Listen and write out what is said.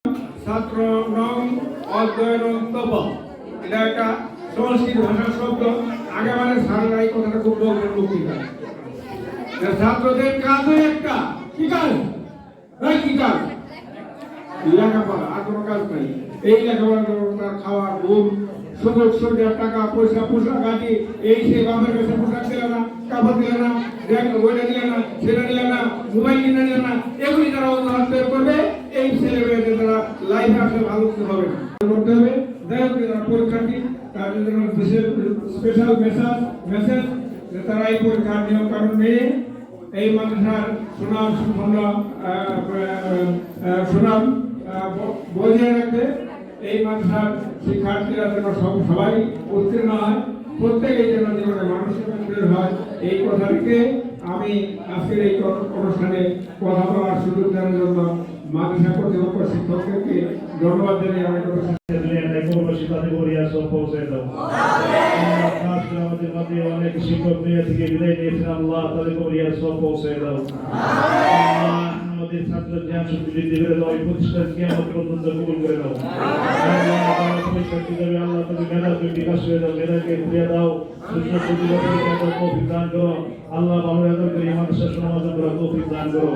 ছাত্র নং অধ্যয়নন্তব, এটা একটা সংস্কৃত ভাষার শব্দ। আগে মানে সারা এই কথাটা খুব বক্তৃতা। ছাত্রদের কাজও একটা কি কাজ, কি কাজ? লেখাপড়া, আর কোনো কাজ নাই। এই লেখাপড়া, খাওয়া, ঘুম, সুযোগ সুবিধা, টাকা পয়সা, পোশাক আদি, এই সে বাপের কাছে পোশাক দিলে না, কাপড় দিলে না, ওইটা দিলে না, সেটা দিলে না, মোবাইল কিনে দিলে না, এগুলি তারা অজুহাত বের করবে। এই ছেলে মেয়েদের তারা লাইফে আসলে ভালো হবে করতে হবে। যাই হোক, পরীক্ষার্থী তাদের জন্য স্পেশাল মেসেজ যে তারা এই পরীক্ষার নিয়ম কানুন মেনে এই মাদ্রাসার সুনাম বজায় রাখবে। এই মাদ্রাসার শিক্ষার্থীরা যেন সবাই উত্তীর্ণ হয়, প্রত্যেকেই যেন জীবনে মানুষের বের হয়, এই কথাটিকে আমি আজকের এই অনুষ্ঠানে কথা বলার সুযোগ দেওয়ার জন্য মাদ্রাসা কর্তৃপক্ষ শিক্ষকদেরকে ধন্যবাদ জানিয়ে আমি আমাদের মধ্যে অনেক শিক্ষক মেয়ে থেকে বিদায় নিয়েছেন, আল্লাহ তাদের কবরিয়ার সব পৌঁছে দাও। আমাদের ছাত্র জ্ঞান শক্তি বৃদ্ধি করে দাও, এই প্রতিষ্ঠান কিয়ামত পর্যন্ত কবুল করে দাও। আল্লাহ তাদের মেধাকে বিকাশ করে দাও, মেধাকে ঘুরিয়ে দাও, সুস্থ প্রতিভাকে তৌফিক দান করো। আল্লাহ ভালো করে মাদ্রাসা সমাজ করা তৌফিক দান করো।